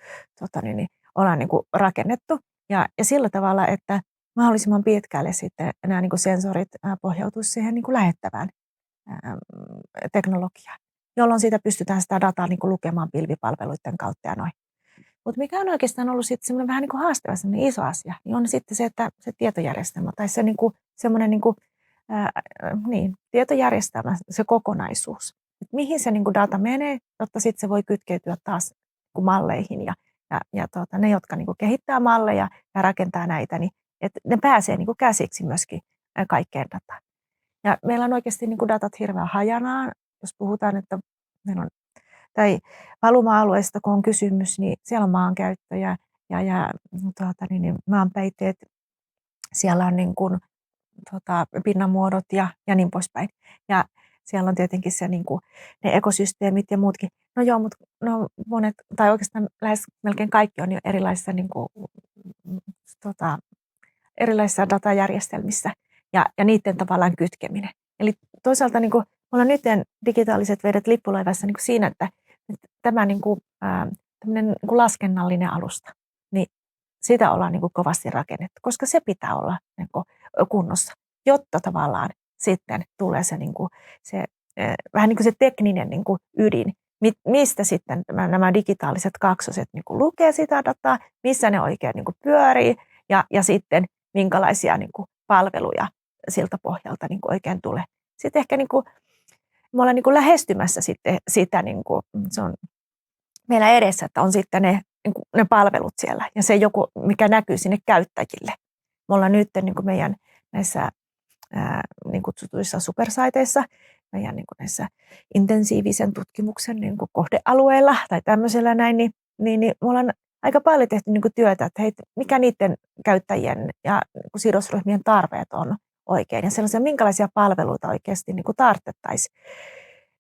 ollaan niin kuin rakennettu ja sillä tavalla, että mahdollisimman pitkälle sitten nämä niin kuin sensorit pohjautuisi siihen niin kuin lähettävään teknologiaan, jolloin siitä pystytään sitä dataa niin kuin lukemaan pilvipalveluiden kautta ja noin. Mutta mikä on oikeastaan ollut sitten semmoinen vähän niin kuin haastava, semmoinen iso asia, niin on sitten se, että se tietojärjestelmä tai se niin kuin, semmoinen niin kuin, tietojärjestelmä, se kokonaisuus, että mihin se niin kuin data menee, jotta sitten se voi kytkeytyä taas niin kuin malleihin ja ne, jotka niin kuin kehittää malleja ja rakentaa näitä, niin että ne pääsee niin kuin käsiksi myöskin kaikkeen dataan. Ja meillä on oikeasti niin kuin datat hirveän hajanaa, jos puhutaan, että meillä on tai valuma-alueesta, kun on kysymys, niin siellä on maankäyttö ja maanpeitteet, siellä on niin kuin, pinnanmuodot ja niin poispäin. Ja siellä on tietenkin se, niin kuin, ne ekosysteemit ja muutkin. No joo, mutta no monet, tai oikeastaan lähes melkein kaikki on jo erilaisissa, niin kuin, erilaisissa datajärjestelmissä ja niiden tavallaan kytkeminen. Eli toisaalta niin kuin, me ollaan nyt digitaaliset vedet lippulaivassa niin kuin siinä, että tämä niin kuin, niin kuin laskennallinen alusta, niin sitä ollaan niin kuin kovasti rakennettu, koska se pitää olla niin kuin kunnossa, jotta tavallaan sitten tulee se, niin kuin, se vähän niin kuin se tekninen niin kuin ydin, mistä sitten nämä digitaaliset kaksoset niin kuin lukee sitä dataa, missä ne oikein niin kuin pyörii ja sitten minkälaisia niin kuin palveluja siltä pohjalta niin kuin oikein tulee. Sitten ehkä niin kuin, me ollaan niin kuin lähestymässä sitten sitä, niin kuin, se on meillä edessä, että on sitten ne palvelut siellä ja se joku, mikä näkyy sinne käyttäjille. Me ollaan nyt niin kuin meidän näissä niin kutsutuissa supersaiteissa, meidän niin kuin näissä intensiivisen tutkimuksen niin kuin kohdealueilla tai tämmöisellä näin, niin me ollaan aika paljon tehty niin kuin työtä, että hei, mikä niiden käyttäjien ja niin kuin sidosryhmien tarpeet on oikein ja sellaisia, minkälaisia palveluita oikeasti niin kuin tarvittaisiin.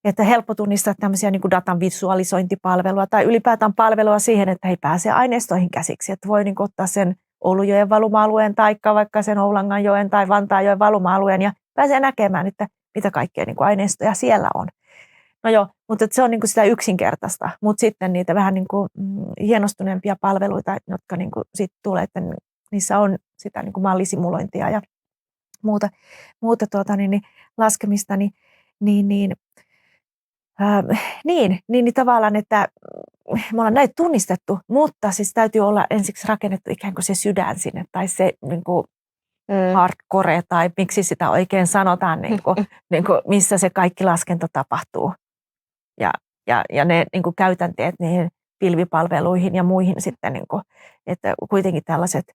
Että helppo tunnistaa tämmöisiä niin kuin datan visualisointipalvelua tai ylipäätään palvelua siihen, että he pääsee aineistoihin käsiksi. Että voi niin kuin ottaa sen Oulujoen valuma-alueen tai vaikka sen Oulanganjoen tai Vantaajoen valuma-alueen ja pääsee näkemään, että mitä kaikkea niin kuin aineistoja siellä on. No joo, mutta se on niin kuin sitä yksinkertaista, mutta sitten niitä vähän niin kuin hienostuneempia palveluita, jotka niin kuin sit tulee, että niissä on sitä niin kuin mallisimulointia ja muuta laskemista, niin tavallaan, että me ollaan näitä tunnistettu, mutta siis täytyy olla ensiksi rakennettu ikään kuin se sydän sinne tai se niin kuin hardcore tai miksi sitä oikein sanotaan, niin kuin, missä se kaikki laskenta tapahtuu. Ja ne niin kuin käytänteet niihin pilvipalveluihin ja muihin sitten, niin kuin, että kuitenkin tällaiset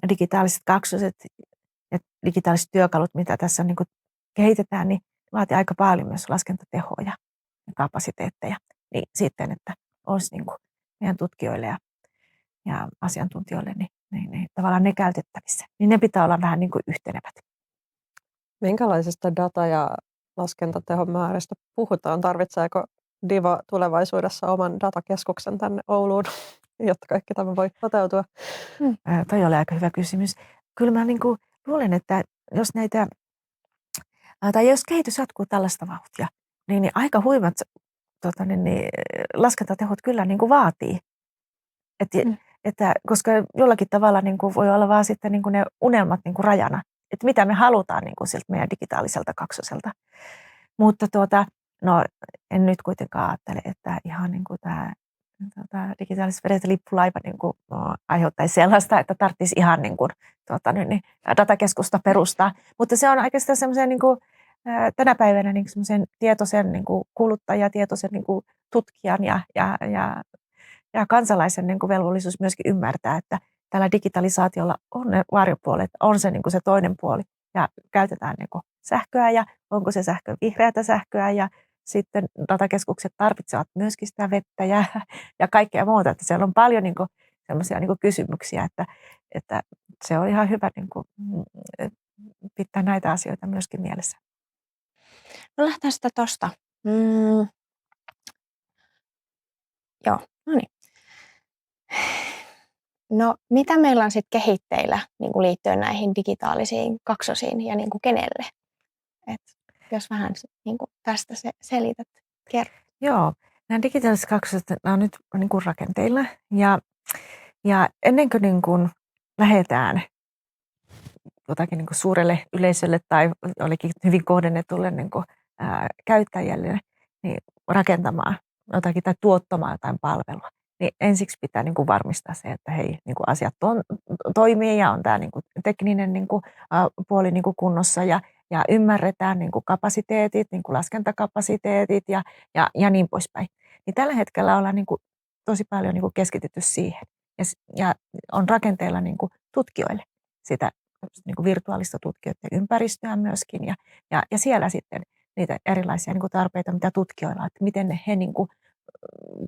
digitaaliset kaksoset ja digitaaliset työkalut, mitä tässä niin kuin kehitetään, niin vaatii aika paljon myös laskentatehoja ja kapasiteetteja. Niin sitten, että olisi niin kuin meidän tutkijoille ja asiantuntijoille niin tavallaan ne käytettävissä. Niin ne pitää olla vähän niin kuin yhtenevät. Minkälaisesta data- ja laskentatehon määrästä puhutaan? Tarvitseeko Diva tulevaisuudessa oman datakeskuksen tänne Ouluun, jotta kaikki tämä voi toteutua? Toi oli aika hyvä kysymys. Kyllä mä niin kuin luulen, että jos näitä, tai jos kehitys jatkuu tällaista vauhtia, niin aika huimat laskentatehot kyllä niin kuin vaatii. Että, koska jollakin tavalla niin kuin voi olla vaan sitten niin kuin ne unelmat niin kuin rajana, että mitä me halutaan niin kuin siltä meidän digitaaliselta kaksoselta. Mutta no en nyt kuitenkaan ajattele, että ihan niin kuin tämä digitaaliset vedet lippulaiva niin kuin, aiheuttaisi sellaista, että tarvitsisi ihan niin kuin, datakeskusta perustaa. Mutta se on oikeastaan semmoisen niin kuin, tänä päivänä niin semmoisen tietoisen niin kuin kuluttaja, tietoisen niin kuin tutkijan ja kansalaisen niin kuin velvollisuus myöskin ymmärtää, että tällä digitalisaatiolla on ne varjopuolet, on se, niin kuin se toinen puoli ja käytetään niin kuin sähköä ja onko se sähkö vihreätä sähköä ja sitten datakeskukset tarvitsevat myöskin sitä vettä ja kaikkea muuta, että siellä on paljon niin kuin sellaisia niin kuin kysymyksiä, että se on ihan hyvä niin kuin pitää näitä asioita myöskin mielessä. No lähdetään sitä tosta. Joo, no niin. No, mitä meillä on sitten kehitteillä niin kuin liittyen näihin digitaalisiin kaksosiin ja niin kuin kenelle? Et jos vähän niin kuin tästä selität, kerro. Joo, nämä digitaaliset kaksoset nämä on nyt niin kuin rakenteilla ja ennen kuin, niin kuin lähdetään jotakin niin kuin suurelle yleisölle tai olikin hyvin kohdennetulle niin kuin, käyttäjälle niin rakentamaan jotakin tai tuottamaan jotain palvelua, niin ensiksi pitää niin kuin varmistaa se, että hei, niin kuin asiat toimii ja on tämä niin kuin tekninen niin kuin, puoli niin kuin kunnossa ja ymmärretään niin kuin kapasiteetit, niin kuin laskentakapasiteetit ja niin poispäin. Niin tällä hetkellä ollaan niin kuin tosi paljon niin kuin keskitytty siihen ja on rakenteilla niin kuin tutkijoille sitä niin kuin virtuaalista tutkijoiden ympäristöä myöskin ja siellä sitten niitä erilaisia niin kuin tarpeita, mitä tutkijoilla on, että miten he niin kuin,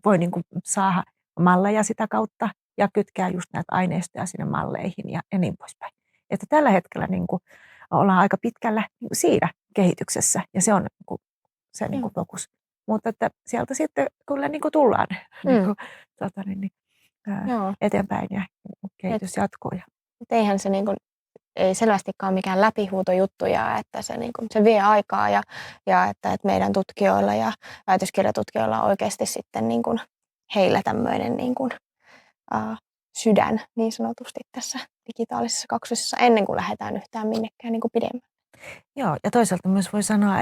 voi niin kuin saada malleja sitä kautta ja kytkeä just näitä aineistoja sinne malleihin ja niin poispäin. Että tällä hetkellä niin kuin ollaan aika pitkällä niin kuin siinä kehityksessä ja se on niin kuin, se niin kuin fokus. Mutta että sieltä sitten kyllä niin kuin tullaan niin kuin, eteenpäin ja kehitys jatkuu. Eihän se niin kuin, ei selvästikään mikään läpihuutojuttu ja että se, niin kuin, se vie aikaa ja että meidän tutkijoilla ja väitöskirjatutkijoilla on oikeasti sitten niin kuin, heillä tämmöinen niin kuin, sydän niin sanotusti tässä digitaalisessa kaksosessa ennen kuin lähdetään yhtään minnekään niin kuin pidemmän. Joo, ja toisaalta myös voi sanoa,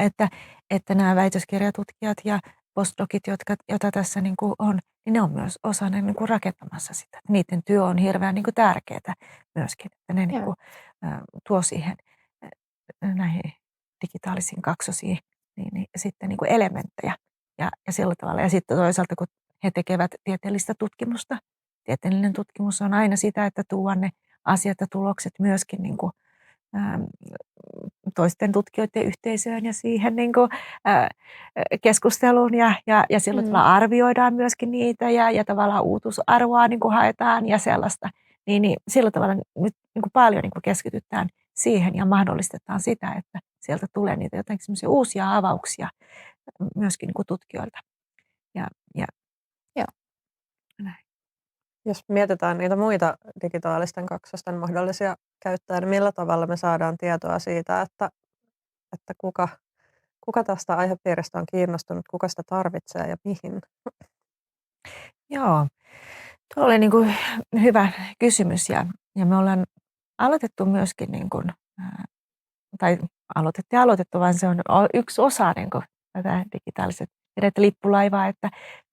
että nämä väitöskirjatutkijat ja postdocit, joita tässä niin kuin on, niin ne on myös osana niin kuin rakentamassa sitä. Niiden työ on hirveän niin kuin tärkeää myöskin, että ne niin kuin, tuo siihen näihin digitaalisiin kaksosiin niin sitten niin kuin elementtejä ja sillä tavalla. Ja sitten toisaalta, kun he tekevät tieteellistä tutkimusta, tieteellinen tutkimus on aina sitä, että tuodaan ne asiat ja tulokset myöskin niin kuin, toisten tutkijoiden yhteisöön ja siihen niin kuin, keskusteluun ja sillä tavalla arvioidaan myöskin niitä ja tavallaan uutuusarvoa niin kuin haetaan ja sellaista. Niin sillä tavalla nyt niin kuin paljon niin kuin keskitytään siihen ja mahdollistetaan sitä, että sieltä tulee niitä jotenkin semmoisia uusia avauksia myöskin niin kuin tutkijoilta. Joo. Näin. Jos mietitään niitä muita digitaalisten kaksosten mahdollisia käyttäjiä, niin millä tavalla me saadaan tietoa siitä, että kuka tästä aihepiiristä on kiinnostunut, kuka sitä tarvitsee ja mihin? Joo, tuo oli niin kuin hyvä kysymys ja me ollaan aloitettu myöskin, niin kuin, tai aloitettu, vaan se on yksi osa niin kuin tätä digitaaliset lippulaivaa,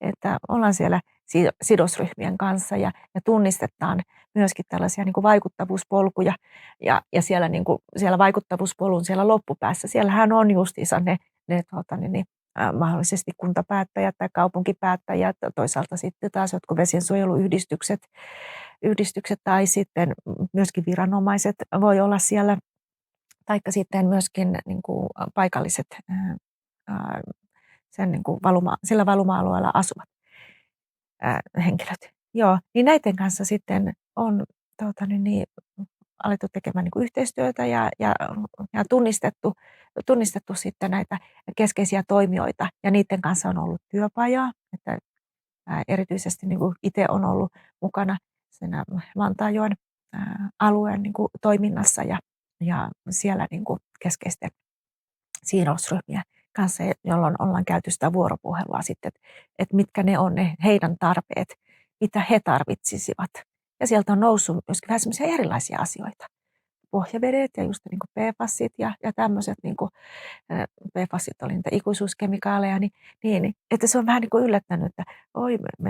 että ollaan siellä sidosryhmien kanssa ja tunnistetaan myöskin tällaisia niin kuin vaikuttavuuspolkuja ja siellä, niin kuin, siellä vaikuttavuuspolun siellä loppupäässä, siellähän on justiinsa ne mahdollisesti kuntapäättäjät tai kaupunkipäättäjät, toisaalta sitten taas jotkut vesiensuojeluyhdistykset tai sitten myöskin viranomaiset voi olla siellä, taikka sitten myöskin niin kuin paikalliset sen niin kuin sillä valuma-alueella asuvat henkilöt. Joo, niin näiden kanssa sitten on alettu tekemään niin kuin yhteistyötä ja tunnistettu sitten näitä keskeisiä toimijoita ja niiden kanssa on ollut työpajaa, että erityisesti niin kuin itse on ollut mukana siinä Vantaajoen alueen niin kuin toiminnassa ja siellä niin kuin keskeisten sidosryhmien kanssa, jolloin ollaan käyty sitä vuoropuhelua sitten, että mitkä ne on ne heidän tarpeet, mitä he tarvitsisivat. Ja sieltä on noussut myöskin vähän semmoisia erilaisia asioita. Pohjavedet ja just niin kuin PFASit ja tämmöiset, niin kuin PFASit oli niitä ikuisuuskemikaaleja, niin, että se on vähän niin kuin yllättänyt, että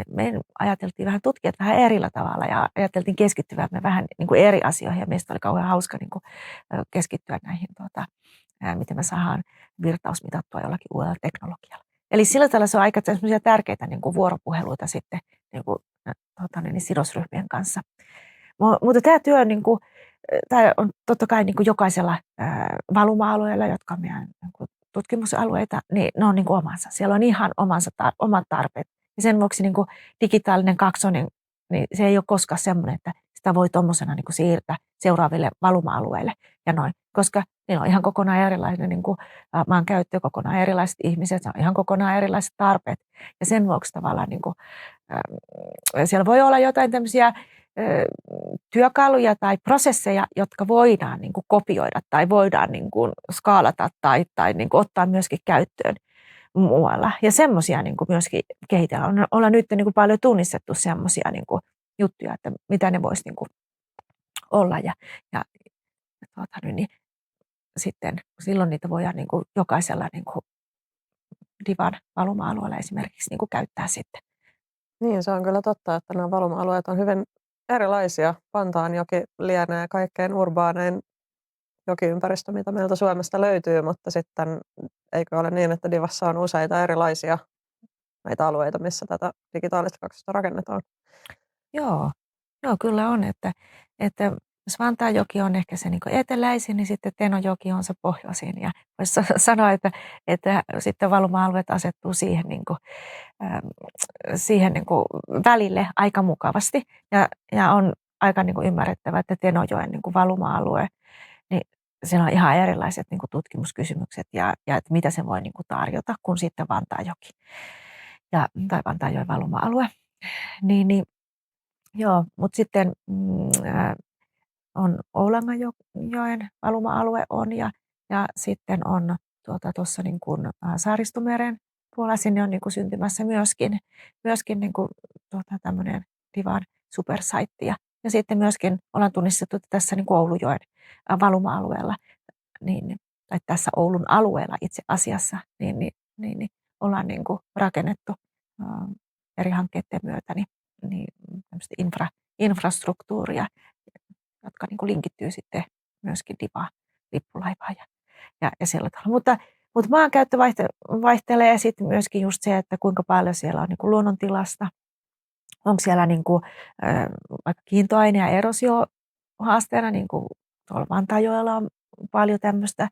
me ajateltiin vähän tutkijat vähän erillä tavalla ja ajateltiin keskittyvämme vähän niin kuin eri asioihin ja meistä oli kauhean hauska niin kuin keskittyä näihin, miten me saadaan virtaus mitattua jollakin uudella teknologialla. Eli sillä tavalla se on aika tärkeitä niin kuin vuoropuheluita sitten niin kuin, sidosryhmien kanssa. Mutta tämä työ niin kuin, tämä on totta kai niin kuin jokaisella valuma-alueella, jotka on meidän niin tutkimusalueita, niin ne on niin kuin omansa. Siellä on ihan omat tarpeet. Ja sen vuoksi niin kuin digitaalinen kaksonen, niin se ei ole koskaan semmoinen, että sitä voi tuommoisena niin kuin siirtää seuraaville valuma-alueille ja noin. Koska niillä on ihan kokonaan erilainen niin kuin maankäyttö, kokonaan erilaiset ihmiset, on ihan kokonaan erilaiset tarpeet. Ja sen vuoksi tavallaan niin kuin, siellä voi olla jotain tämmöisiä työkaluja tai prosesseja, jotka voidaan niin kuin kopioida tai voidaan niin kuin skaalata tai niin kuin ottaa myöskin käyttöön muualla. Ja semmoisia niin kuin myöskin kehitellään. Ollaan nyt niin kuin paljon tunnistettu semmoisia niin kuin juttuja, että mitä ne voisi niin kuin olla. Ja niin sitten silloin niitä voidaan niin kuin jokaisella niin kuin Divan valuma-alueella esimerkiksi niin kuin käyttää sitten. Niin, se on kyllä totta, että nämä valuma-alueet on hyvin erilaisia. Vantaanjoki lienee kaikkein urbaanein jokiympäristö, mitä meiltä Suomesta löytyy, mutta sitten eikö ole niin, että Divassa on useita erilaisia näitä alueita, missä tätä digitaalista kaksosta rakennetaan? Joo, kyllä on, että jos Vantaanjoki on ehkä se niin kuin eteläisin, niin sitten Tenojoki on se pohjoisin. Ja voisi sanoa, että sitten valuma-alueet asettuu siihen, siihen niin kuin välille aika mukavasti. Ja on aika niin kuin ymmärrettävä, että Tenojoen niin kuin valuma-alue, niin siinä on ihan erilaiset niin kuin tutkimuskysymykset ja että mitä se voi niin kuin tarjota kuin sitten Vantaanjoki tai Vantaanjoen valuma-alue. Niin, joo, mutta sitten on Oulanganjoen valuma-alue on ja sitten on tuossa niin kuin Saaristomeren puolella sinne on niin kuin syntymässä myöskin niin kuin tämmöinen Divan supersaitti ja sitten myöskin ollaan tunnistettu että tässä niin kuin Oulujoen valuma-alueella tai tässä Oulun alueella itse asiassa niin ollaan niin kuin rakennettu eri hankkeiden myötä niin infrastruktuuria, jotka niin kuin linkittyy sitten myöskin lippulaivaan ja sillä tavalla. Mutta maankäyttö vaihtelee sitten myöskin just se, että kuinka paljon siellä on niin kuin luonnontilasta. Onko siellä niin kuin, vaikka kiintoaine- ja erosio-haasteena, niin kuin tuolla Vantaanjoella on paljon tämmöistä,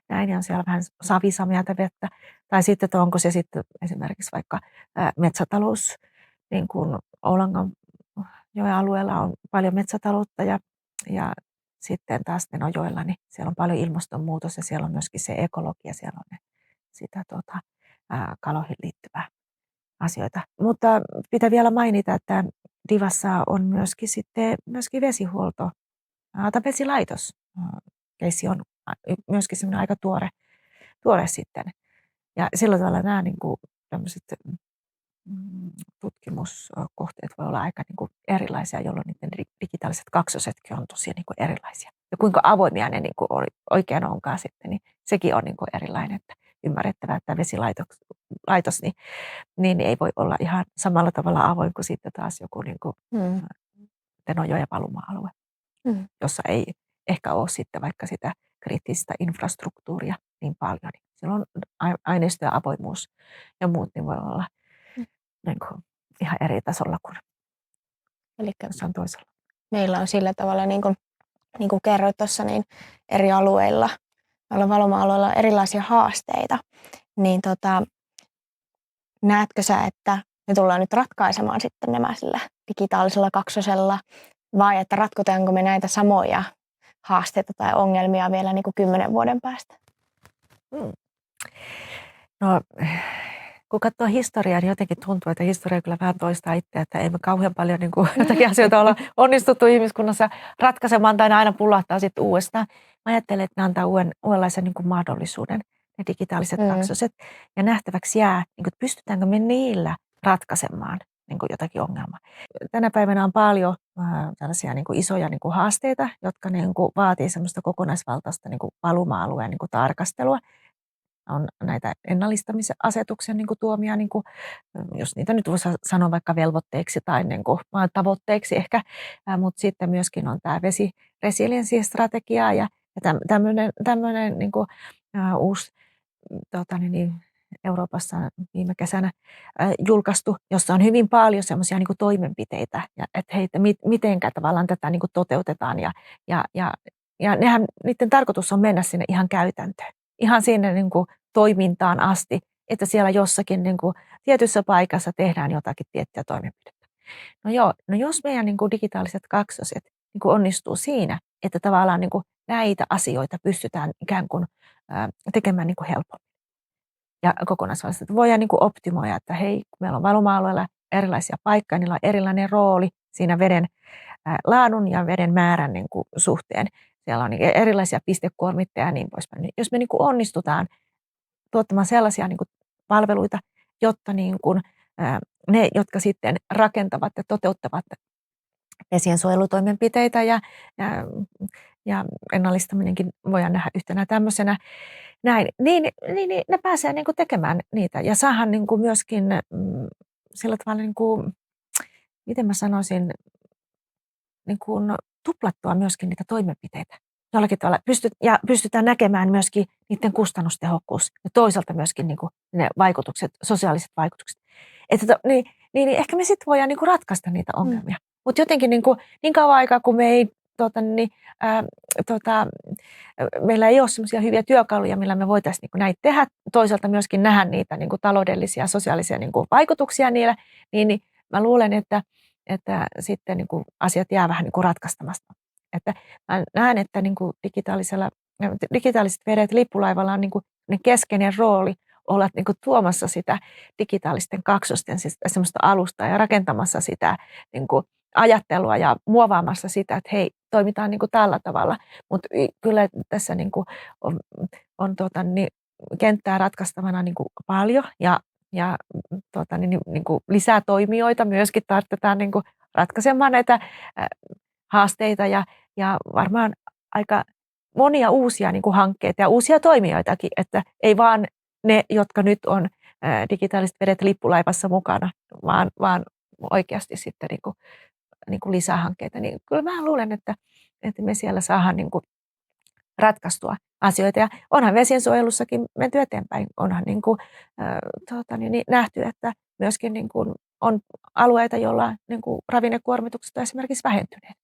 näin ja on siellä vähän savisameata vettä. Tai sitten, että onko se sitten esimerkiksi vaikka metsätalous, niin kuin Oulanganjoen alueella on paljon metsätaloutta ja sitten taas Tenojoella, niin siellä on paljon ilmastonmuutos ja siellä on myöskin se ekologia, siellä on sitä kaloihin liittyvää asioita. Mutta pitää vielä mainita, että Divassa on myöskin vesihuolto tai vesilaitos. Keissi on myöskin semmoinen aika tuore sitten. Ja sillä tavalla nämä niin kuin tämmöiset tutkimuskohteet voi olla aika niin kuin erilaisia, jolloin niiden digitaaliset kaksosetkin on tosiaan niin kuin erilaisia. Ja kuinka avoimia ne niin kuin oikein onkaan sitten, niin sekin on niin kuin erilainen, että ymmärrettävää, että vesilaitos niin ei voi olla ihan samalla tavalla avoin kuin sitten taas joku niin kuin Tenojoen valuma-alue, jossa ei ehkä ole sitten vaikka sitä kriittistä infrastruktuuria niin paljon. Niin silloin aineisto ja avoimuus ja muut niin voi olla niin kuin ihan eri tasolla kuin jossain toisella. Meillä on sillä tavalla, niin kuin kerroit tuossa, niin eri alueilla, valuma-alueilla on erilaisia haasteita. Niin näetkö sä, että me tullaan nyt ratkaisemaan sitten nämä sillä digitaalisella kaksosella, vai että ratkotaanko me näitä samoja haasteita tai ongelmia vielä niin kuin 10 vuoden päästä? No, kun katsoo historiaa, niin jotenkin tuntuu, että historia kyllä vähän toistaa itse, että ei me kauhean paljon niin kuin, jotakin asioita olla onnistuttu ihmiskunnassa ratkaisemaan tai ne aina pullahtaa sitten uudestaan. Mä ajattelen, että ne antaa uudenlaisen niin kuin mahdollisuuden, ne digitaaliset kaksoset. Ja nähtäväksi jää, niin kuin, pystytäänkö me niillä ratkaisemaan niin kuin jotakin ongelmaa. Tänä päivänä on paljon tällaisia niin kuin isoja niin kuin haasteita, jotka niin kuin vaatii semmoista kokonaisvaltaista niin kuin valuma-alueen niin kuin tarkastelua. On näitä ennallistamisasetuksen niin kuin tuomia, niin kuin, jos niitä nyt voisi sanoa vaikka velvoitteiksi tai niin kuin, tavoitteiksi ehkä, mutta sitten myöskin on tämä vesiresilienssistrategia ja tämmöinen niin kuin, uusi Euroopassa viime kesänä julkaistu, jossa on hyvin paljon semmoisia niin kuin toimenpiteitä, ja että mitenkä tavallaan tätä niin kuin toteutetaan ja niiden tarkoitus on mennä sinne ihan käytäntöön. Ihan sinne niin kuin toimintaan asti, että siellä jossakin niin kuin tietyssä paikassa tehdään jotakin tiettyä toimenpidettä. No jos meidän niin kuin digitaaliset kaksoset niin kuin onnistuu siinä, että tavallaan niin kuin näitä asioita pystytään ikään kuin tekemään niin kuin helpommin ja kokonaisvaltaisesti. Voidaan niin kuin optimoida, että hei, kun meillä on valuma-alueella erilaisia paikkoja, niillä on erilainen rooli siinä laadun ja veden määrän niin kuin suhteen. Siellä on niin erilaisia pistekuormittajia ja niin poispäin. Jos me niin kuin onnistutaan tuottamaan sellaisia niin kuin palveluita, jotta niin kuin, ne, jotka sitten rakentavat ja toteuttavat vesiensuojelutoimenpiteitä ja ennallistaminenkin voidaan nähdä yhtenä tämmöisenä, näin, niin ne pääsee niin kuin tekemään niitä ja saadaan niin kuin myöskin sillä tavalla, niin kuin, miten mä sanoisin, niin kuin tuplattua myöskin niitä toimenpiteitä. Jollakin tavalla pystytään näkemään myöskin niiden kustannustehokkuus ja toisaalta myöskin niin kuin ne vaikutukset, sosiaaliset vaikutukset. Että niin ehkä me sitten voidaan niin kuin ratkaista niitä ongelmia. Mutta jotenkin niin kauan aikaa, kun me ei, meillä ei ole sellaisia hyviä työkaluja, millä me voitaisiin niin näitä tehdä. Toisaalta myöskin nähdä niitä niin kuin taloudellisia ja sosiaalisia niin kuin vaikutuksia niillä, niin mä luulen, että sitten niin kuin asiat jää vähän niin kuin ratkaistamasta. Että mä näen, että niin kuin digitaaliset vedet lippulaivalla on niin kuin keskeinen rooli olla niin kuin tuomassa sitä digitaalisten kaksosten siis semmoista alustaa ja rakentamassa sitä niin kuin ajattelua ja muovaamassa sitä, että hei, toimitaan niin kuin tällä tavalla. Mutta kyllä tässä niin kuin on kenttää ratkaistavana niin kuin paljon ja niin kuin lisää toimijoita myöskin tarvitaan niin kuin ratkaisemaan näitä haasteita ja varmaan aika monia uusia niin kuin hankkeita ja uusia toimijoitakin, että ei vaan ne, jotka nyt on digitaaliset vedet lippulaivassa mukana, vaan oikeasti sitten niin kuin lisää hankkeita. Niin kyllä mä luulen, että me siellä saadaan niin kuin ratkaistua asioita. Ja onhan vesiensuojelussakin menty eteenpäin. Onhan niin kuin, nähty, että myöskin niin kuin on alueita, joilla niin kuin ravinnekuormitukset on esimerkiksi vähentyneet.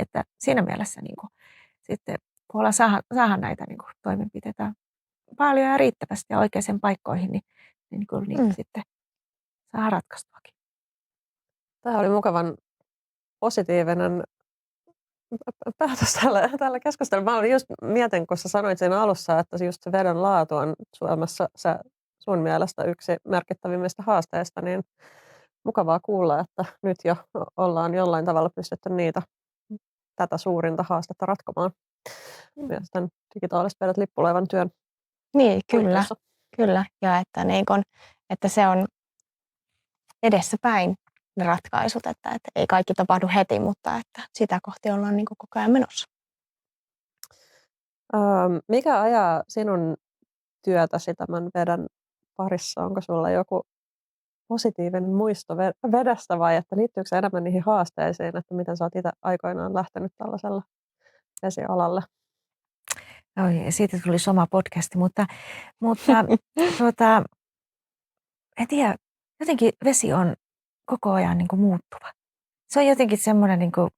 Että siinä mielessä niin kuin, sitten kun ollaan saadaan näitä niin kuin toimenpiteitä paljon ja riittävästi ja oikeisiin paikkoihin, niin kyllä niitä sitten saa ratkaistuakin. Tämä oli mukavan positiivinen päätös tällä keskustelulla. Mä olin just mietin, kun sä sanoit siinä alussa, että just se veden laatu on Suomessa se sun mielestä yksi merkittävimmistä haasteista, niin mukavaa kuulla, että nyt jo ollaan jollain tavalla pystytty tätä suurinta haastetta ratkomaan. Myös tämän digitaaliset vedet lippulaivan työn Niin, puitteissa. kyllä. Ja että se on edessäpäin ne ratkaisut, että ei kaikki tapahdu heti, mutta että sitä kohti ollaan niin kuin koko ajan menossa. Mikä ajaa sinun työtäsi tämän veden parissa? Onko sulla joku positiivinen muisto vedestä vai että liittyykö se enemmän niihin haasteisiin, että miten sä oot itse aikoinaan lähtenyt tällaisella vesialalle? Oi, siitä tuli oma podcasti, mutta en tiedä, jotenkin vesi on koko ajan niin kuin muuttuva. Se on jotenkin semmoinen niin kuin,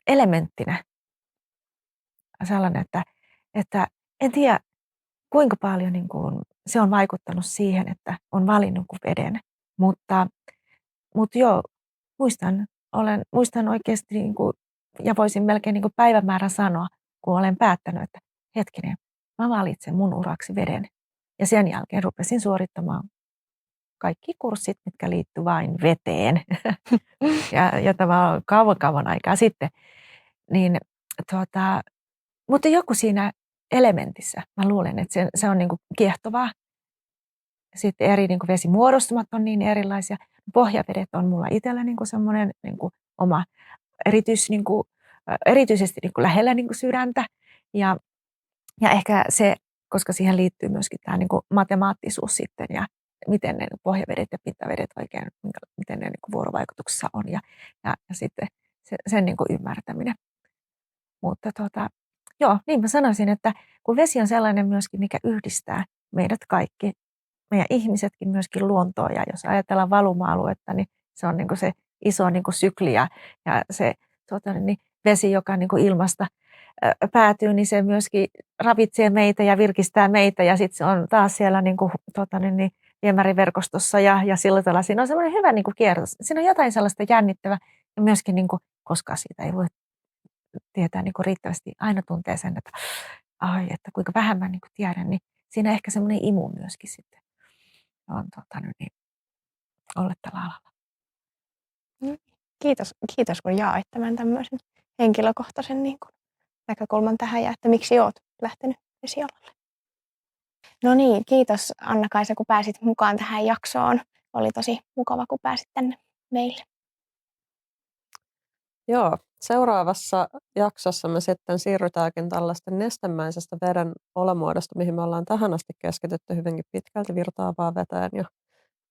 elementtinä sellainen, että en tiedä kuinka paljon niin kuin se on vaikuttanut siihen, että on valinnut veden. Mutta joo, muistan oikeasti niin kuin, ja voisin melkein niin kuin päivämäärän sanoa, kun olen päättänyt, että hetkinen, mä valitsen mun uraksi veden. Ja sen jälkeen rupesin suorittamaan kaikki kurssit, mitkä liittyy vain veteen. ja tavallaan kauan aikaa sitten. Mutta joku siinä elementissä, mä luulen, että se on niin kuin kiehtovaa. Sitten eri niin kuin vesimuodostumat on niin erilaisia. Pohjavedet on mulla itsellä niin kuin semmoinen niin kuin oma erityisesti niin kuin lähellä niin kuin sydäntä. Ja ehkä se, koska siihen liittyy myöskin tämä niin kuin matemaattisuus sitten ja miten ne pohjavedet ja pintavedet oikein, miten ne niin kuin vuorovaikutuksessa on ja sitten sen niin kuin ymmärtäminen. Mutta joo, niin mä sanoisin, että kun vesi on sellainen myöskin, mikä yhdistää meidät kaikki, meidän ihmisetkin myöskin luontoon ja jos ajatellaan valuma-aluetta, niin se on niin kuin se iso niin kuin sykli ja se vesi, joka niin kuin ilmasta päätyy, niin se myöskin ravitsee meitä ja virkistää meitä ja sitten se on taas siellä niin kuin, viemäriverkostossa ja sillä tavalla siinä on semmoinen hyvä niin kuin kierros. Siinä on jotain sellaista jännittävää ja myöskin, niin kuin, koska siitä ei voi tietää niin kuin riittävästi, aina tuntee sen, että kuinka vähän mä niin kuin tiedän, niin siinä ehkä semmoinen imu myöskin sitten on olla tällä alalla. Kiitos kun jaoit tämän tämmöisen henkilökohtaisen niin kuin näkökulman tähän ja että miksi oot lähtenyt vesialalle. No niin, kiitos Anna-Kaisa, kun pääsit mukaan tähän jaksoon. Oli tosi mukava, kun pääsit tänne meille. Joo, seuraavassa jaksossa me sitten siirrytäänkin tällaisten nestemäisestä veden olomuodosta, mihin me ollaan tähän asti keskitytty hyvinkin pitkälti virtaavaan veteen ja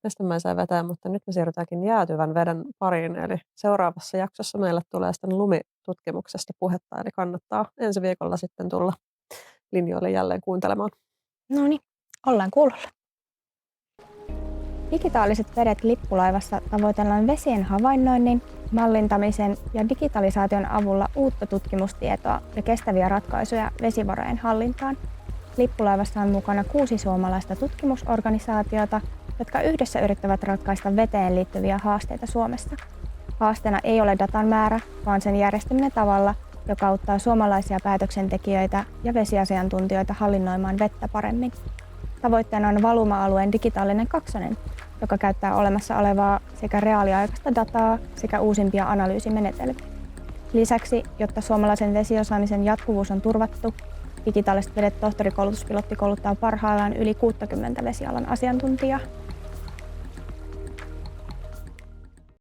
nestemäiseen veteen, mutta nyt me siirrytäänkin jäätyvän veden pariin. Eli seuraavassa jaksossa meille tulee sitten lumitutkimuksesta puhetta, eli kannattaa ensi viikolla sitten tulla linjoille jälleen kuuntelemaan. No niin, ollaan kuulolla. Digitaaliset vedet lippulaivassa tavoitellaan vesien havainnoinnin, mallintamisen ja digitalisaation avulla uutta tutkimustietoa ja kestäviä ratkaisuja vesivarojen hallintaan. Lippulaivassa on mukana 6 suomalaista tutkimusorganisaatiota, jotka yhdessä yrittävät ratkaista veteen liittyviä haasteita Suomessa. Haasteena ei ole datan määrä, vaan sen järjestäminen tavalla, joka auttaa suomalaisia päätöksentekijöitä ja vesiasiantuntijoita hallinnoimaan vettä paremmin. Tavoitteena on valuma-alueen digitaalinen kaksonen, joka käyttää olemassa olevaa sekä reaaliaikaista dataa sekä uusimpia analyysimenetelmiä. Lisäksi, jotta suomalaisen vesiosaamisen jatkuvuus on turvattu, Digitaaliset vedet tohtorikoulutuspilotti kouluttaa parhaillaan yli 60 vesialan asiantuntijaa.